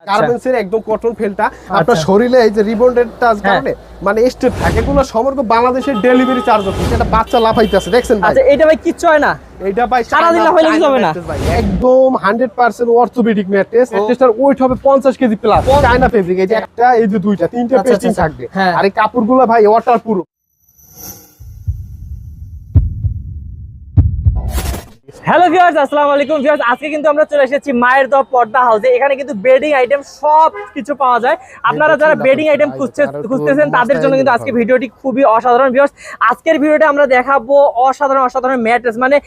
গার্মেন্টসের একদম কটন ফেলটা আপনার শরীরে এই যে রিবন্ডেড টাচ কারণে মানে স্টেপ থাকে, এগুলো সমগ্র বাংলাদেশের ডেলিভারি চার্জ হচ্ছে। এটা বাচ্চা লাফাইতেছে দেখছেন ভাই। আচ্ছা এটা ভাই কিচ্ছু হয় না, এইটা ভাই সারা দিন লাফাইলে কিছু হবে না, একদম 100% অর্থোপেডিক ম্যাট্রেস। ম্যাট্রেসটার ওয়েট হবে 50 কেজি প্লাস, চায়না ফেব্রিক। এই যে একটা, এই যে দুইটা, তিনটা পেস্টিং থাকবে। আর এই কাপড়গুলো ভাই ওয়াটারপ্রুফ। হ্যালো ভিউয়ার্স, আসসালামু আলাইকুম ভিউয়ার্স। আজকে কিন্তু আমরা চলে এসেছি মায়ের দোয়া পর্দা হাউসে। এখানে কিন্তু বেডিং আইটেম সব কিছু পাওয়া যায়। আপনারা যারা বেডিং আইটেম খুঁজতেছেন তাদের জন্য কিন্তু আজকে ভিডিওটি খুবই অসাধারণ ভিউয়ার্স। আজকের ভিডিওতে আমরা দেখাবো অসাধারণ ম্যাট্রেস, মানে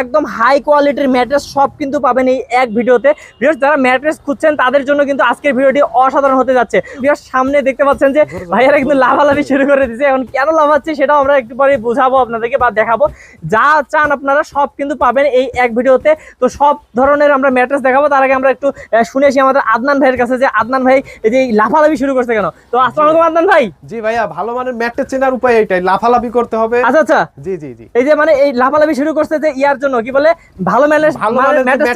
একদম হাই কোয়ালিটির ম্যাট্রেস সব কিন্তু পাবেন এই এক ভিডিওতে ভিউয়ার্স। যারা ম্যাট্রেস খুঁজছেন তাদের জন্য কিন্তু আজকের ভিডিওটি অসাধারণ হতে যাচ্ছে ভিউয়ার্স। সামনে দেখতে পাচ্ছেন যে ভাইয়ারা কিন্তু লাভালাভি শুরু করে দিয়েছে। এখন কেন লাভাচ্ছে সেটাও আমরা একটু পরে বোঝাবো আপনাদেরকে বা দেখাবো। যা চান আপনারা সব কিন্তু পাবেন এই এক ভিডিওতে। তো সব ধরনের আমরা ম্যাট্রেস দেখাবো। তার আগে আমরা একটু শুনেছি আমাদের আদনান ভাইয়ের কাছে যে আদনান ভাই এই যে লাফালাফি শুরু করছে কেন। তো আসসালামু আলাইকুম আদনান ভাই। জি ভাইয়া, ভালো মানের ম্যাট্রেস চেনার উপায় এটাই, লাফালাফি করতে হবে। আচ্ছা জি জি জি, এই যে মানে এই লাফালাফি শুরু করছে যে ইয়ার জন্য কি বলে ভালো ম্যাট্রেস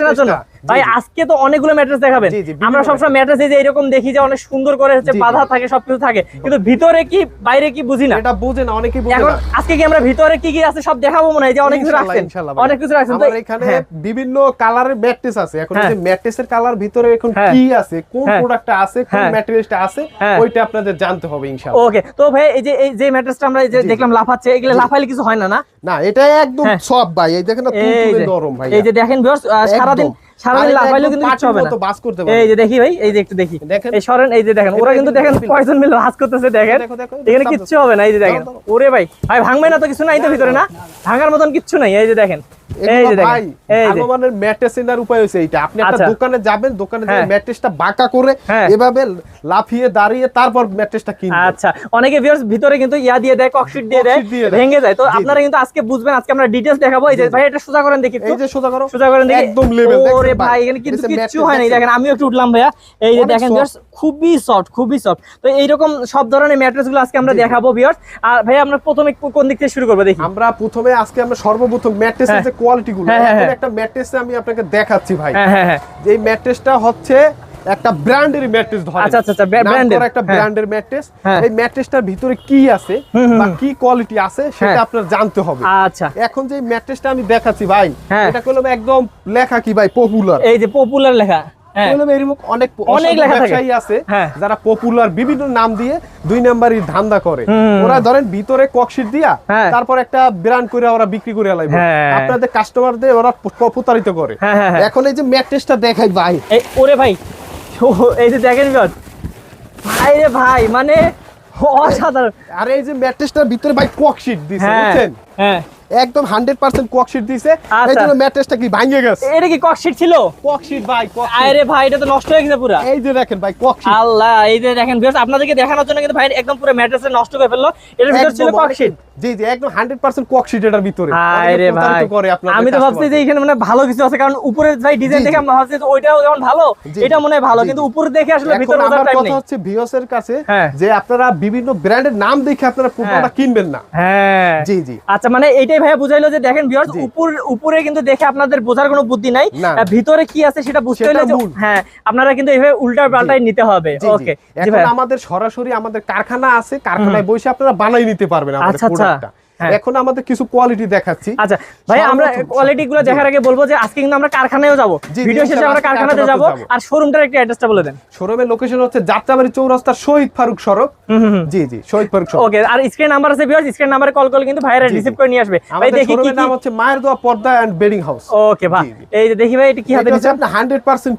চেনার জন্য। ভাই আজকে তো অনেকগুলো ম্যাট্রেস দেখাবেন। আমরা সবসময় ম্যাট্রেস এই যে এরকম দেখি যে অনেক সুন্দর করে হচ্ছে বাঁধা থাকে, সবকিছু থাকে, কিন্তু ভিতরে কি বাইরে কি বুঝি না, এটা বুঝে না, অনেকেই বুঝে এখন না। আজকে কি আমরা ভিতরে কি কি আছে সব দেখাবো মনে হয় যে অনেক কিছু রাখছেন, অনেক কিছু রাখছেন। তো এখানে বিভিন্ন কালারের ম্যাট্রেস আছে। এখন এই যে ম্যাট্রেসের কালার ভিতরে এখন কি আছে, কোন প্রোডাক্টটা আছে, কোন ম্যাটেরিয়ালটা আছে, ওইটা আপনাদের জানতে হবে ইনশাআল্লাহ। ওকে, তো ভাই এই যে ম্যাট্রেসটা আমরা এই যে দেখলাম লাফাচ্ছে, এগুলো লাফাইলে কিছু হয় না না? না, এটা একদম সব ভাই, এই দেখেন না তুলতুলে নরম ভাই। এই যে দেখেন ভিউয়ার্স, সারাদিন লাফাইলেও কিন্তু কিছু হবে না। এই যে দেখি ভাই, এই যে একটু দেখি, এই সরেন, এই যে দেখেন ওরা কিন্তু দেখেন কয়জন মিলে হাত করতেছে, দেখেন এখানে কিচ্ছু হবে না। এই যে দেখেন, ওরে ভাই ভাই ভাঙবে না তো, কিছু নাই তো ভিতরে, না ভাঙার মতন কিচ্ছু নাই। এই যে দেখেন, এই যে দেখেন, এই যে আমাদের ম্যাট্রেস চেনার উপায় হচ্ছে এইটা। আপনি একটা দোকানে যাবেন, দোকানে যে ম্যাট্রেসটা বাঁকা করে এভাবে লাফিয়ে দাঁড়িয়ে তারপর ম্যাট্রেসটা কিনবেন। আচ্ছা, অনেকে ভিউয়ার্স ভিতরে কিন্তু ইয়া দিয়ে দেয়, ককশিট দিয়ে দেয়, ভেঙে যায়। তো আপনারা কিন্তু আজকে বুঝবেন, আজকে আমরা ডিটেইলস দেখাবো। এই যে ভাই এটা সোজা করেন দেখি, এই যে সোজা করো, সোজা করেন দেখি, একদম লেভেল। ওরে ভাই এখানে কিন্তু কিচ্ছু হয় না। দেখেন আমিও একটু উঠলাম ভাইয়া, এই যে দেখেন ভিউয়ার্স খুবই সফট, খুবই সফট। তো এইরকম সব ধরনের ম্যাট্রেস গুলো আজকে আমরা দেখাবো ভিউয়ার্স। আর ভাই আমরা প্রথমে কোন দিক থেকে শুরু করব দেখি? আমরা প্রথমে আজকে আমরা সর্বপ্রথম ম্যাট্রেসের যে কোয়ালিটি গুলো, একটা ম্যাট্রেসে আমি আপনাকে দেখাচ্ছি ভাই। যে এই ম্যাট্রেসটা হচ্ছে একটা ব্র্যান্ডের ম্যাট্রেস ধরেন। আচ্ছা ব্র্যান্ডের একটা ব্র্যান্ডের ম্যাট্রেস। এই ম্যাট্রেসটার ভিতরে কি আছে বা কি কোয়ালিটি আছে সেটা আপনার জানতে হবে। আচ্ছা, এখন যে ম্যাট্রেসটা আমি দেখাচ্ছি ভাই, এটা কলমে একদম লেখা কি ভাই, পপুলার। এই যে পপুলার লেখা, অনেক ব্যবসায়ী আছে যারা পপুলার বিভিন্ন নাম দিয়ে 2 নাম্বারই ধান্দা করে। ওরা ধরেন ভিতরে ককশিট দিয়া তারপর একটা ব্র্যান্ড করে ওরা বিক্রি করে আলাইবে, আপনাদের কাস্টমারদের ওরা প্রতারিত করে। এখন এই যে ম্যাট্রেসটা দেখাই ভাই, ওরে ভাই এই যে দেখেন ভাই রে ভাই, মানে অসাধারণ। আর এই যে ম্যাট্রেসটার ভিতরে ভাই ককশিট দিছে, বুঝছেন? একদম 100% ককশিট দিছে। এই জন্য ম্যাট্রেসটা কি ভাঙে গেছে। এটা কি ককশিট ছিল? ককশিট ভাই, ককশিট। আরে ভাই এটা তো নষ্ট হয়ে গেছে পুরো। এই যে দেখেন ভাই ককশিট, আল্লাহ, এই যে দেখেন ভিউয়ার্স আপনাদেরকে দেখানোর জন্য কিন্তু ভাই একদম পুরো ম্যাট্রেসে নষ্ট করে ফেললো। এর ভিতর ছিল ককশিট। জি জি, একদম 100% ককশিট এটার ভিতরে। আরে ভাই আমি তো ভাবছি যে এখানে মানে ভালো কিছু আছে, কারণ উপরে ভাই ডিজাইন দেখে আমি ভাবছি যে ওইটাও যেমন ভালো, এটা মনে হয় ভালো, কিন্তু উপরে দেখে আসলে ভিতরে বোঝার টাইম নেই। কথা হচ্ছে ভিউয়ার্সের কাছে যে আপনারা বিভিন্ন ব্র্যান্ডের নাম দেখে আপনারা প্রোডাক্টটা কিনবেন না। জি জি, আচ্ছা, মানে এইটাই ভাই বুঝাইলো যে দেখেন ভিউয়ার্স উপরে কিন্তু দেখে আপনাদের বোঝার কোনো বুদ্ধি নাই, ভিতরে কি আছে সেটা বুঝতে হলে আপনারা কিন্তু এইভাবে উল্টা পাল্টাই নিতে হবে। ওকে, এখন আমাদের সরাসরি আমাদের কারখানা আছে, কারখানায় বসে আপনারা বানাই নিতে পারবেন আমাদের প্রোডাক্টটা। এখন আমাদের কিছু কোয়ালিটি দেখাচ্ছি। আচ্ছা ভাই, আমরা কোয়ালিটি গুলো দেখার আগে বলবো যে আজকে কিন্তু আমরা কারখানায়ও যাব, ভিডিও শেষে আমরা কারখানাতে যাব। আর শোরুমটার একটা অ্যাড্রেসটা বলে দেন। শোরুমের লোকেশন হচ্ছে যাত্রাবাড়ি চৌরাস্তা শহীদ ফারুক সড়ক। জি জি, শহীদ ফারুক সড়ক। ওকে, আর স্ক্রিন নাম্বার আছে ভিউয়ার্স, স্ক্রিন নাম্বারে কল করলে কিন্তু ভাইরা রিসিভ করে নিয়ে আসবে। ভাই দেখি কি নাম হচ্ছে মায়ের দোয়া পর্দা এন্ড বেডিং হাউস। ওকে ভাই, এই যে দেখি ভাই এটা কি হাতে নিচ্ছে? আপনি 100%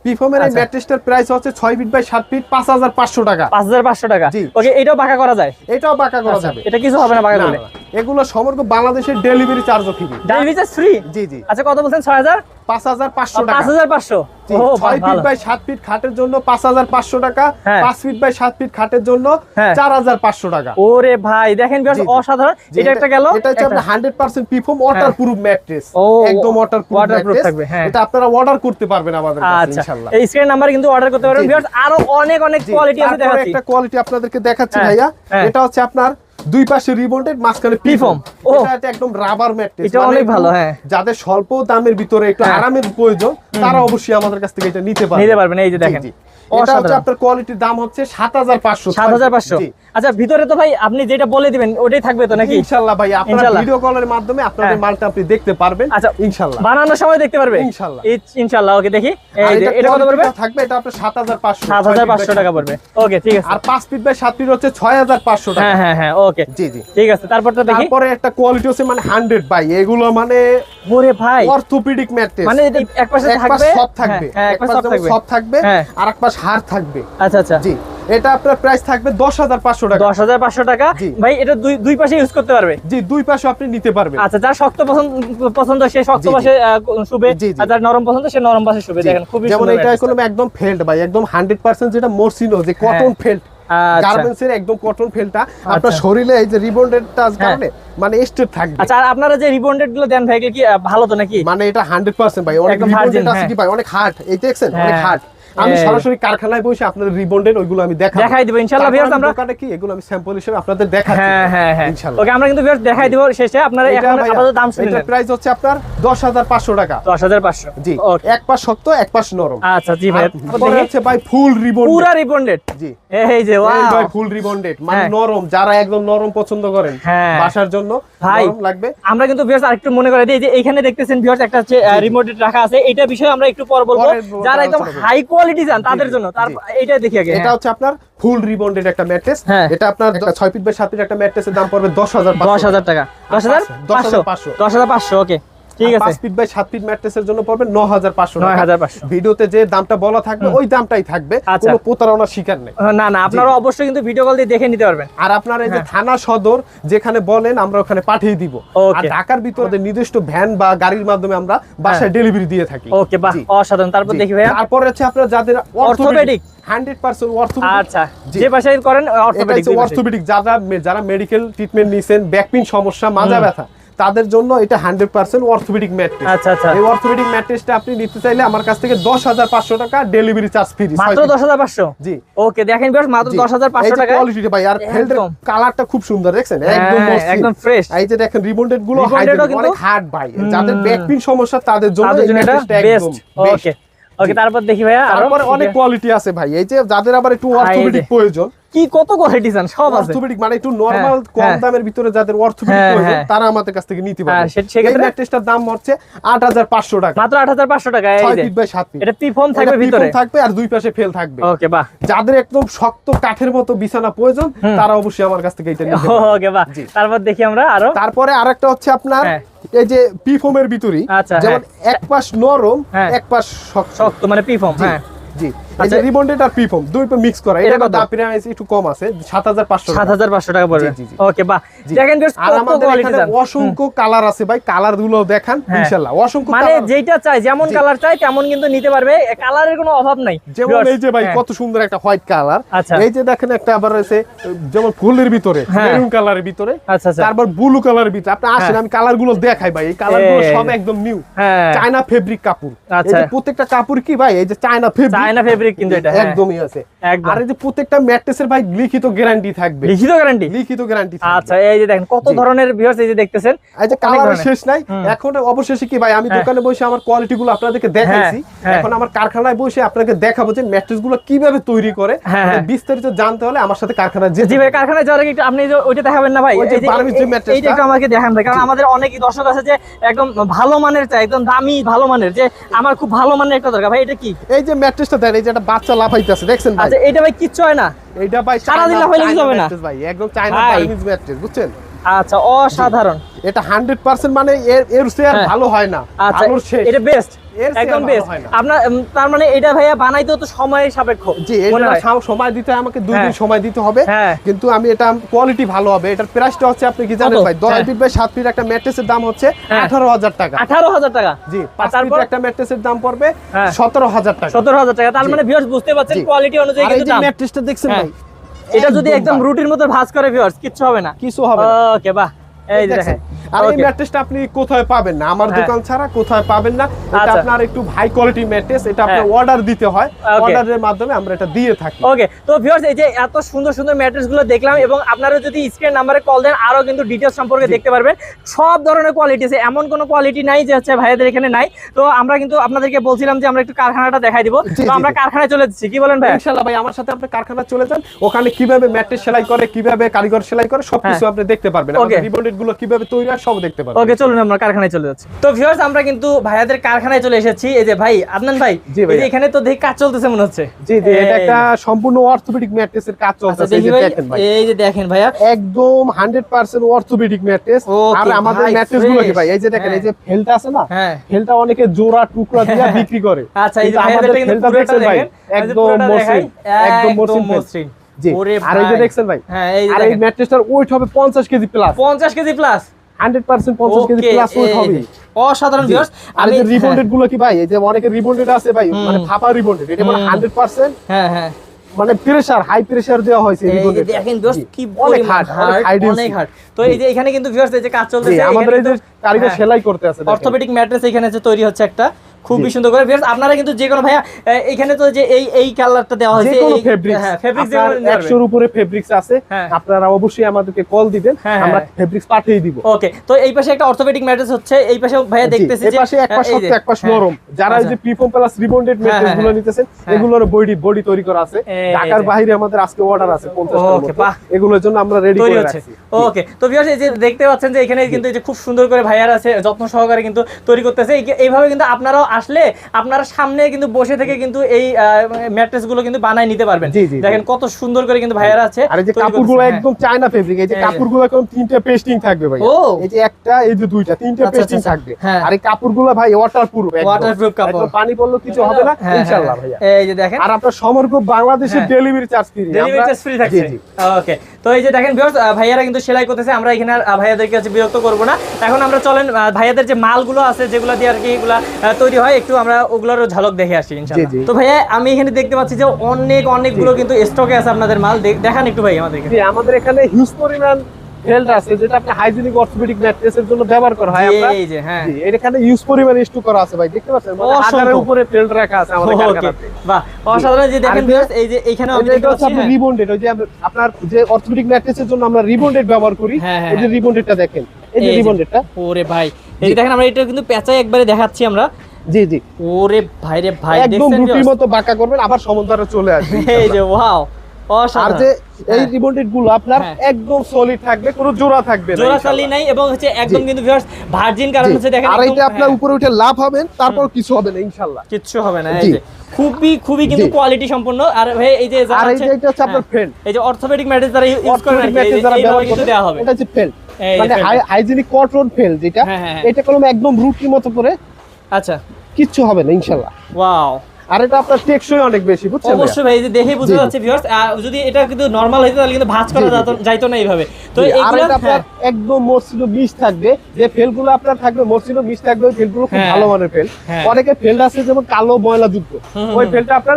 পিফোমের এই ম্যাট্রেসটার প্রাইস হচ্ছে 6 ফিট বাই 7 ফিট, 5500 টাকা। 5500 টাকা। ওকে, এটাও বাঁকা করা যায়? এটাও বাঁকা করা যাবে, এটা কিছু হবে না বাঁকা করলে। এগুলো সমগ্র বাংলাদেশের ডেলিভারি চার্জও ফ্রি। Delivery charge free? জি জি। আচ্ছা, কত বলছেন? 5500 টাকা। 5500। 6 ফিট বাই 7 ফিট খাটের জন্য 5500 টাকা, 5 ফিট বাই 7 ফিট খাটের জন্য 4500 টাকা। ওরে ভাই দেখেন ভিউয়ার্স অসাধারণ। এটা একটা গেল, এটা হচ্ছে আপনার 100% পিফোম ওয়াটারপ্রুফ ম্যাট্রেস, একদম ওয়াটারপ্রুফ থাকবে। এটা আপনারা অর্ডার করতে পারবেন আমাদের কাছে ইনশাআল্লাহ। এই স্ক্রিন নাম্বার কিন্তু অর্ডার করতে পারবেন ভিউয়ার্স। আরো অনেক কোয়ালিটি আছে দেখাচ্ছি। একটা কোয়ালিটি আপনাদেরকে দেখাচ্ছি ভাইয়া। এটা হচ্ছে আপনার দুই পাশে রিবন্ডেড, মাঝখানে পিফোম। এটা একদম রাবার ম্যাট্রেস, এটা অনেক ভালো। হ্যাঁ, যাদের স্বল্প দামের ভিতরে একটু আরামের প্রয়োজন তারা অবশ্যই আমাদের কাছ থেকে এটা নিতে পারবেন। এই যে দেখেন, এটা হচ্ছে আপনার কোয়ালিটির দাম হচ্ছে 7500। 7500। আচ্ছা, ভিতরে তো ভাই আপনি যেটা বলে দিবেন ওটাই থাকবে তো নাকি? ইনশাআল্লাহ ভাই, আপনারা ভিডিও কলের মাধ্যমে আপনাদের মালটা আপনি দেখতে পারবেন। আচ্ছা, ইনশাআল্লাহ বানানোর সময় দেখতে পারবে ইনশাআল্লাহ। ইনশাআল্লাহ। ওকে, দেখি এই যে এটা কত পড়বে? থাকবে এটা আপনার 7500 7500 টাকা পড়বে। ওকে, ঠিক আছে। আর 5 ফিট বাই 7 ফিট হচ্ছে 6500 টাকা। হ্যাঁ, ওকে, জি, ঠিক আছে। তারপর তো দেখি, তারপরে একটা কোয়ালিটি হচ্ছে মানে 100 বাই, এগুলো মানে ওরে ভাই অর্থোপেডিক ম্যাট্রেস, মানে এটা এক পাশে থাকবে, সব থাকবে, এক পাশে সব থাকবে আর এক পাশ হাড় থাকবে। আচ্ছা, জি, এটা আপনার প্রাইস থাকবে 10500 টাকা। 10500 টাকা ভাই। এটা দুই পাশে ইউজ করতে পারবে? জি, দুই পাশে আপনি নিতে পারবেন। আচ্ছা, যার শক্ত পছন্দ সে শক্ত পাশে শুবে, আর যার নরম পছন্দ সে নরম পাশে শুবে। দেখেন খুবই সুন্দর। যেমন এটা একদম ফেল্ড ভাই, একদম 100% যেটা মরসিনো যে কটন ফেল্ড, গার্মেন্টস এর একদম কটন ফেলটা আপনার শরীরে এই যে রিবন্ডেড টাচ কারণে মানে স্টেট থাকবে। আচ্ছা, আর আপনারা যে রিবন্ডেড গুলো দেন ভাই কি ভালো তো নাকি? মানে এটা 100% ভাই, অনেক রিবন্ডেড আছে কি ভাই, অনেক হার্ড, এই দেখছেন অনেক হার্ড। আমি সরাসরি কারখানায় বসে আপনাদের রিবন্ডেড ওইগুলো আমি দেখাই দিব ইনশাআল্লাহ। ভিউয়ার্স, আমরা দোকানে কি এগুলো আমি স্যাম্পল হিসেবে আপনাদের দেখাচ্ছি। হ্যাঁ ইনশাআল্লাহ। ওকে, আমরা কিন্তু ভিউয়ার্স দেখাই দিব শেষে। আপনারা এখন আপাতত দাম শুনুন। এটা প্রাইস হচ্ছে আপনার 10500 টাকা। 10500। জি, এক পাশ শক্ত এক পাশ নরম। আচ্ছা, জি ভাই। পরে হচ্ছে ভাই ফুল রিবন্ডেড, পুরো রিবন্ডেড। জি, এই যে ওয়াও, এই ভাই ফুল রিবন্ডেড মানে নরম, যারা একদম নরম পছন্দ করেন বাসার জন্য নরম লাগবে। আমরা কিন্তু ভিউয়ার্স আরেকটু মনে করে দিই যে এইখানে দেখতেছেন ভিউয়ার্স একটা হচ্ছে রিমোটেড রাখা আছে। এটা বিষয়ে আমরা একটু পর বলবো। যারা একদম হাই কোয়ালিটি চান তাদের জন্য, এইটা দেখি আগে। এটা হচ্ছে আপনার ফুল রিবন্ডেড একটা ম্যাট্রেস। এটা আপনার 6 ফিট বাই 7 ফিট একটা ম্যাট্রেসের দাম পড়বে 10500 টাকা। 10500। ওকে, ঠিক আছে। 5 ফিট বাই 7 ফিট ম্যাট্রেসের জন্য পড়বে 9500 টাকা। 9500। ভিডিওতে যে দামটা বলা থাকবে ওই দামটাই থাকবে, কোনো প্রতারণার শিকার নেই। না, আপনারা অবশ্যই কিন্তু ভিডিও কল দিয়ে দেখে নিতে পারবেন। আর আপনারা এই যে থানা সদর যেখানে বলেন আমরা ওখানে পাঠিয়ে দিব। আর ঢাকার ভিতরে নির্দিষ্ট ভ্যান বা গাড়ির মাধ্যমে আমরা বাসায় ডেলিভারি দিয়ে থাকি। ওকে, বাহ, অসাধারণ। তারপর দেখি ভাইয়া, তারপর হচ্ছে আপনারা যাদের অর্থোপেডিক 100% অর্থোপেডিক, আচ্ছা, যে ভাষায় করেন অর্থোপেডিক, যারা মেডিকেল ট্রিটমেন্ট নিছেন, ব্যাক পেইন সমস্যা, মাজা ব্যথা, তাদের জন্য এটা 100% অর্থোপেডিক ম্যাট্রেস। আচ্ছা, এই অর্থোপেডিক ম্যাট্রেসটা আপনি নিতে চাইলে আমার কাছ থেকে 10500 টাকা ডেলিভারি চার্জ ফ্রি। মাত্র 10500? জি, ওকে, দেখেন ভিউয়ার্স, মাত্র 10500 টাকা। কোয়ালিটি ভাই, আর ফেল্ডের কালারটা খুব সুন্দর, দেখছেন একদম ফ্রেশ। এই যে দেখেন রিবন্ডেড গুলো অনেক হার্ড ভাই, যাদের ব্যাক পেইন সমস্যা তাদের জন্য এই ম্যাট্রেসটা একদম বেস্ট। ওকে, তারপর দেখি ভাইয়া, তারপর অনেক কোয়ালিটি আছে ভাই। এই যে যাদের আবার একটু অর্থোপেডিক প্রয়োজন, কি কত কোয়ালিটি চান সব আছে। অর্থোপেডিক মানে একটু নরমাল কম দামের ভিতরে যাদের অর্থোপেডিক প্রয়োজন তারা আমাদের কাছ থেকে নিতে পারবে। এই ম্যাট্রেসটার দাম হচ্ছে 8500 টাকা। মাত্র 8500 টাকা। এই 6 ফিট বাই 7 ফিট। এটা পিফোম থাকবে ভিতরে, পিফোম থাকবে আর দুই পাশে ফেল থাকবে। ওকে, বাহ। যাদের একদম শক্ত কাঠের মতো বিছানা প্রয়োজন তারা অবশ্যই আমার কাছ থেকে এটা নিতে পারবে। ওকে, বাহ। তারপর দেখি আমরা আরো। তারপরে আরেকটা হচ্ছে আপনার এই যে পিফোমের ভিতরে, যেমন এক পাশ নরম এক পাশ শক্ত, মানে পিফোম। হ্যাঁ, জি, এই যে রিবন্ডেড আর পিফোম দুই পে মিক্স করা, এটা দাম প্রাইস একটু কম আছে, 7500 টাকা পড়বে। ওকে, বাহ। দেখেন বেশ কত কোয়ালিটি আছে, অসংখ্য কালার আছে ভাই, কালার গুলো দেখান ইনশাআল্লাহ। অসংখ্য মানে যেটা চাই, যেমন কালার চাই তেমন কিন্তু নিতে পারবে, কালারের কোনো অভাব নাই। যেমন এই যে ভাই কত সুন্দর একটা হোয়াইট কালার, এই যে দেখেন একটা আবার আছে যেমন ফুলের ভিতরে মেরুন কালারের ভিতরে, তারপর ব্লু কালারের ভিতরে। আপনি আসেন আমি কালার গুলো দেখাই ভাই, এই কালার গুলো সব একদম নিউ চায়না ফেব্রিক কাপড়। এই যে প্রত্যেকটা কাপড় কি ভাই, এই যে চায়না ফেব্রিক কিন্তু এটা একদমই আছে। আর এই যে প্রত্যেকটা ম্যাট্রেসের ভাই লিখিত গ্যারান্টি থাকবে। লিখিত গ্যারান্টি থাকবে। আচ্ছা, এই যে দেখেন কত ধরনের ভিউয়ার্স, এই যে দেখতেছেন, এই যে কালার শেষ নাই। এখন অবশেষে কি ভাই, আমি দোকানে বসে আমার কোয়ালিটি গুলো আপনাদেরকে দেখাইছি, এখন আমার কারখানায় বসে আপনাদেরকে দেখাবো যে ম্যাট্রেস গুলো কিভাবে তৈরি করে। বিস্তারিত জানতে হলে আমার সাথে কারখানায় যেতে। জি ভাই, কারখানায় যাওয়ার আগে একটু আপনি ওইটা দেখাবেন না ভাই? এইটা একটু আমাকে দেখান ভাই, কারণ আমাদের অনেক দর্শক আছে যে একদম ভালো মানের চাই, একদম দামি ভালো মানের, যে আমার খুব ভালো মানের একটা দরকার ভাই। এটা কি এই যে ম্যাট্রেসটা দেন, এই যে একটা বাচ্চা লাফাইতেছে, দেখছেন ভাই? আচ্ছা, এটা ভাই কিচ্ছু হয় না, এইটা ভাই সারা দিন লাফাইলে কিছু হবে না ভাই, একদম চায়না চাইনিজ ম্যাট্রেস, বুঝছেন? আচ্ছা, অসাধারণ। এটা 100% মানে এর চেয়ে আর ভালো হয় না। আচ্ছা, এটা বেস্ট, একদম বেস্ট। আপনার তার মানে এটা ভাইয়া বানাইতে তো সময় সাপেক্ষ। জি, এটা সময় দিতে আমাকে 2 দিন সময় দিতে হবে, কিন্তু আমি এটা কোয়ালিটি ভালো হবে। এটার প্রাইসটা হচ্ছে আপনি কি জানেন ভাই? 10 ফিট বাই 7 ফিট একটা ম্যাট্রেসের দাম হচ্ছে 18000 টাকা। 18000 টাকা? জি, 5 ফিট একটা ম্যাট্রেসের দাম পড়বে 17000 টাকা। 17000 টাকা। তার মানে ভিউয়ার্স বুঝতে পারছেন কোয়ালিটি অনুযায়ী কিন্তু দাম। এই ম্যাট্রেসটা দেখছেন ভাই, এটা যদি একদম রুটির মতো ভাঁজ করে ভিউয়ার্স কিচ্ছু হবে না, কিছু হবে না। ওকে, বাহ। এই যে দেখেন আর এই ম্যাট্রেসটা আপনি কোথায় পাবেন না, আমার দোকান ছাড়া কোথায় পাবেন না। এটা আপনার একটু হাই কোয়ালিটি ম্যাট্রেস, এটা আপনি অর্ডার দিতে হয়, অর্ডারের মাধ্যমে আমরা এটা দিয়ে থাকি। ওকে, তো ভিউয়ার্স এই যে এত সুন্দর সুন্দর ম্যাট্রেস গুলো দেখলাম, এবং আপনারা যদি স্ক্রিন নাম্বারে কল দেন আরো কিন্তু ডিটেইলস সম্পর্কে দেখতে পারবেন। সব ধরনের কোয়ালিটি আছে, এমন কোনো কোয়ালিটি নাই যে হচ্ছে ভাইয়াদের এখানে নাই। তো আমরা কিন্তু আপনাদেরকে বলছিলাম যে আমরা একটু কারখানাটা দেখাই দিব, তো আমরা কারখানায় চলে যাচ্ছি, কি বলেন ভাই? ইনশাআল্লাহ ভাই, আমার সাথে আপনি কারখানা চলে যান, ওখানে কিভাবে ম্যাট্রেস সেলাই করে, কিভাবে কারিগর সেলাই করে সবকিছু আপনি দেখতে পারবেন, আমাদের রিবন্ডেড গুলো কিভাবে তৈরি হয় সব দেখতে পারবেন। ওকে, চলুন আমরা কারখানায় চলে যাচ্ছি। তো ভিউয়ার্স আমরা কিন্তু ভাইয়াদের কারখানায় চলে এসেছি। এই যে ভাই আদনান ভাই, এই যে এখানে তো দেখি কাজ চলতেছে মনে হচ্ছে। জি জি, এটা একটা সম্পূর্ণ অর্থোপেডিক ম্যাট্রেসের কাজ চলতেছে। এই যে দেখেন ভাই, এই যে দেখেন ভাইয়া, একদম 100% অর্থোপেডিক ম্যাট্রেস। আর আমাদের ম্যাট্রেস গুলো কি ভাই, এই যে দেখেন, এই যে ফেলটা আছে না, ফেলটা অনেকে জোড়া টুকরা দিয়ে বিক্রি করে। আচ্ছা, এই যে আমাদের ফেলটা দেখেন ভাই, একদম মসৃণ, একদম মসৃণ। জি, আর এই যে দেখছেন ভাই, আর এই ম্যাট্রেসটার ওয়েট হবে 50 KG plus. 50 KG plus, 100% 50 KG plus wait হবে। অসাধারণ ভিউয়ার্স। আর এই রিবন্ডেড গুলো কি ভাই, এই যে অনেকে রিবন্ডেড আছে ভাই, মানে ফাপা রিবন্ডেড, এটা মানে 100% মানে প্রেসার, হাই প্রেসার দেওয়া হয়েছে রিবন্ডেড। দেখেন ভিউয়ার্স কি পরিমাণ অনেক হার্ড। তো এই যে এখানে কিন্তু ভিউয়ার্স এই যে কাজ চলতেছে, আমাদের এই যে কারিগর সেলাই করতে আছে, অর্থোপেডিক ম্যাট্রেস এখানে যে তৈরি হচ্ছে একটা খুবই সুন্দর করে। ভিউয়ার্স আপনারা কিন্তু যে কোনো ভাইয়া এখানে তো যে এই কালারটা দেওয়া হয়েছে, যে কোনো ফেব্রিক্স, হ্যাঁ ফেব্রিক্স 100 এর উপরে ফেব্রিক্স আছে, আপনারা অবশ্যই আমাদেরকে কল দিবেন, আমরা ফেব্রিক্স পাঠিয়ে দিব। ওকে, তো এই পাশে একটা অর্থোপেডিক ম্যাট্রেস হচ্ছে, এই পাশে ভাইয়া দেখতেছি যে এই পাশে এক পাশ শক্ত এক পাশ নরম। যারা এই যে প্রিফর্ম প্লাস রিবন্ডেড ম্যাট্রেস গুলো নিতেছেন, এগুলোর বডি তৈরি করা আছে, ঢাকার বাইরে আমাদের আজকে অর্ডার আছে 50 টার মতো, এগুলোর জন্য আমরা রেডি করে রাখছি। ওকে, তো ভিউয়ার্স এই যে দেখতে পাচ্ছেন যে এখানে কিন্তু এই যে খুব সুন্দর করে ভাইয়ার আছে যত্ন সহকারে কিন্তু তৈরি করতেছে। এইভাবে কিন্তু আপনারাও আসলে আপনারা সামনে কিন্তু বসে থেকে কিন্তু এই ম্যাট্রেস গুলো কিন্তু বানায় নিতে পারবেন। দেখেন কত সুন্দর করে কিন্তু ভাইয়ারা আছে। আর এই যে কাপড়গুলো একদম চায়না ফেব্রিক, এই যে কাপড়গুলো এরকম তিনটা পেস্টিং থাকবে ভাই, এই যে একটা, এই যে দুইটা, তিনটা পেস্টিং থাকবে। আর এই কাপড়গুলো ভাই ওয়াটারপ্রুফ, ওয়াটারপ্রুফ কাপড়, পানি পড়লে কিছু হবে না ইনশাআল্লাহ ভাইয়া। এই যে দেখেন, আর আপনার সমগ্র বাংলাদেশের ডেলিভারি চার্জ ফ্রি থাকছে। ওকে, তো এই যে দেখেন ভিউয়ার্স ভাইয়ারা কিন্তু সেলাই করতেছে, আমরা এখানে ভাইয়াদেরকে কাছে বিরক্ত করব না। এখন আমরা চলেন ভাইয়াদের যে মালগুলো আছে যেগুলো দিয়ে আর কি এগুলা তৈরি হয়, একটু আমরা ওগুলোর ঝলক দেখে আসি ইনশাআল্লাহ। তো ভাইয়া আমি এখানে দেখতে পাচ্ছি যে অনেকগুলো কিন্তু স্টকে আছে আপনাদের মাল, দেখান একটু ভাই আমাদেরকে। আমাদের এখানে হিউজ পরিমাণ ফেল্ট আছে, যেটা আপনি হাইজিনিক অর্থোপেডিক ম্যাট্রেসের জন্য ব্যবহার করা হয়। আমরা এই যে হ্যাঁ, এখানে হিউজ পরিমাণ স্টক করা আছে ভাই, দেখতে পাচ্ছেন মানে হাজারের উপরে ফেল্ট রাখা আছে আমাদের কারখানাতে। বাহ, অসাধারণ। যে দেখেন ভিউয়ার্স এই যে এখানে আমি দেখতে পাচ্ছি রিবন্ডেড, ওই যে আপনার যে অর্থোপেডিক ম্যাট্রেসের জন্য আমরা রিবন্ডেড ব্যবহার করি, এই যে রিবন্ডেডটা দেখেন, এই যে রিবন্ডেডটা, ওরে ভাই এই দেখেন আমরা এটা কিন্তু পেঁচাই একবারে দেখাচ্ছি আমরা। জি জি, ওরে ভাই রে ভাই, একদম রুটির মতো বাঁকা করবেন, আবার সমুদ্রে চলে আসবে। এই যে ওয়াও, আর যে এই রিবন্ডেড গুলো আপনার একদম সলিড থাকবে, কোনো জোড়া থাকবে না, জোড়া সালি নাই, এবং হচ্ছে একদম কিন্তু ভিউয়ার্স ভার্জিন কারণ হচ্ছে দেখেন। আর এটা আপনার উপরে উঠে লাভ হবেন, তারপর কিছু হবে না ইনশাআল্লাহ, কিচ্ছু হবে না। এই যে খুবই কিন্তু কোয়ালিটি সম্পন্ন। আর ভাই এই যে আর এই যে এটা হচ্ছে আপনার ফেল্ট, এই যে অর্থোপেডিক ম্যাট্রেস যারা ইউজ করেন আর কি, এইভাবে কিন্তু দেয়া হবে। এটা হচ্ছে ফেল্ট, মানে হাইজিনিক কটন ফেল্ট, যেটা এটা কোনো একদম রুটির মতো করে, আচ্ছা কিচ্ছু হবে না ইনশাআল্লাহ। ওয়াও, আর এটা আপনার টেকসই অনেক বেশি, বুঝছেন? অবশ্যই ভাই, যে দেখে বোঝা যাচ্ছে ভিউয়ার্স, যদি এটা কিন্তু নরমাল হইতো তাহলে কিন্তু ভাঁজ করা যাইতো না এইভাবে। তো এইগুলো আপনার একদম মসৃণ মিশ থাকবে, যে ফেলগুলো আপনার থাকবে মসৃণ মিশ থাকবে, ওই ফেলগুলো খুব ভালো মানের ফেল। অনেকে ফেল আছে যেমন কালো ময়লা যুক্ত, ওই ফেলটা আপনার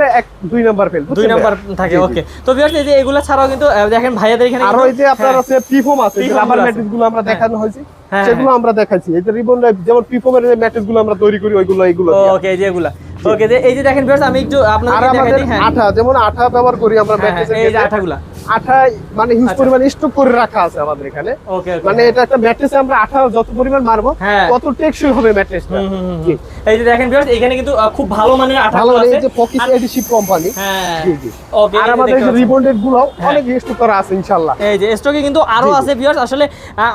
2 নাম্বার ফেল, 2 নাম্বার থাকে। ওকে, তো ভিউয়ার্স এই যে এগুলো ছাড়াও কিন্তু দেখেন ভাইয়াদের এখানে আর ওই যে আপনার আছে পিফোম আছে, যে রাবার ম্যাট্রেস গুলো আমরা দেখানো হয়েছে, সেগুলো আমরা দেখাইছি। এই যে রিবন যেমন পিফোমের যে ম্যাট্রেস গুলো আমরা তৈরি করি, ওইগুলো এইগুলো। ওকে, এই যে এগুলা। ওকে, এই যে দেখেন ভিউয়ার্স আমি একটু আপনাদের দেখাই দিই। হ্যাঁ, আঠা, যেমন আঠা ব্যবহার করি আমরা ম্যাট্রেসে, এই যে আঠাগুলা, আঠা মানে হিউজ পরিমাণ স্টক করে রাখা আছে আমাদের এখানে। ওকে, মানে এটা একটা ম্যাট্রেসে আমরা আঠা যত পরিমাণ মারবো তত টেকসই হবে ম্যাট্রেসটা। এই যে দেখেন ভিউয়ার্স এখানে কিন্তু খুব ভালো মানের আঠা আছে, এই যে ফকিস এডিশিভ কোম্পানি। হ্যাঁ, জি জি। ওকে, আর আমাদের এই রিবন্ডেড গুলো অনেক স্টক করা আছে ইনশাআল্লাহ। এই যে স্টকে কিন্তু আরো আছে ভিউয়ার্স, আসলে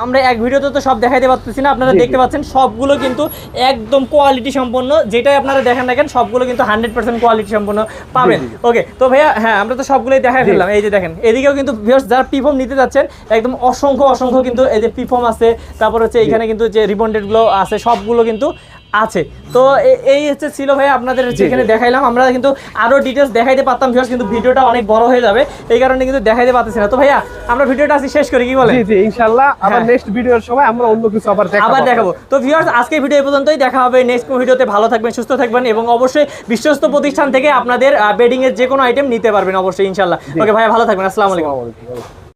আমরা এক ভিডিওতে তো সব দেখাইতে পারতেছি না, আপনারা দেখতে পাচ্ছেন সবগুলো কিন্তু একদম কোয়ালিটি সম্পন্ন, যেটাই আপনারা দেখেন দেখেন সবগুলো কিন্তু 100% কোয়ালিটি সম্পন্ন পাবেন। ওকে, তো ভাইয়া হ্যাঁ আমরা তো সবগুলোই দেখাই ফেললাম। এই যে দেখেন এদিকেও কিন্তু ভিউয়ার্স যারা পিফর্ম নিতে যাচ্ছেন একদম অসংখ্য কিন্তু এই যে পিফর্ম আছে, তারপর হচ্ছে এখানে কিন্তু যে রিবন্ডেড গুলো আছে সবগুলো কিন্তু আছে। তো এই হচ্ছে ছিল ভাই আপনাদের এখানে দেখাইলাম। আমরা কিন্তু আরো ডিটেইলস দেখাইতে পারতাম ভিউয়ার্স, কিন্তু ভিডিওটা অনেক বড় হয়ে যাবে, এই কারণে কিন্তু দেখাইতে পারতেছি না। তো ভাইয়া আমরা ভিডিওটা আজকে শেষ করি, কি বলেন? জি জি, ইনশাআল্লাহ আবার নেক্সট ভিডিওর সময় আমরা অন্য কিছু আবার দেখাবো। তো ভিউয়ার্স আজকে ভিডিও এই পর্যন্তই, দেখা হবে নেক্সট ভিডিওতে। ভালো থাকবেন, সুস্থ থাকবেন, এবং অবশ্যই বিশ্বস্ত প্রতিষ্ঠান থেকে আপনাদের বেডিং এর যে কোনো আইটেম নিতে পারবেন অবশ্যই ইনশাআল্লাহ। ওকে ভাইয়া ভালো থাকবেন, আসসালামু আলাইকুম।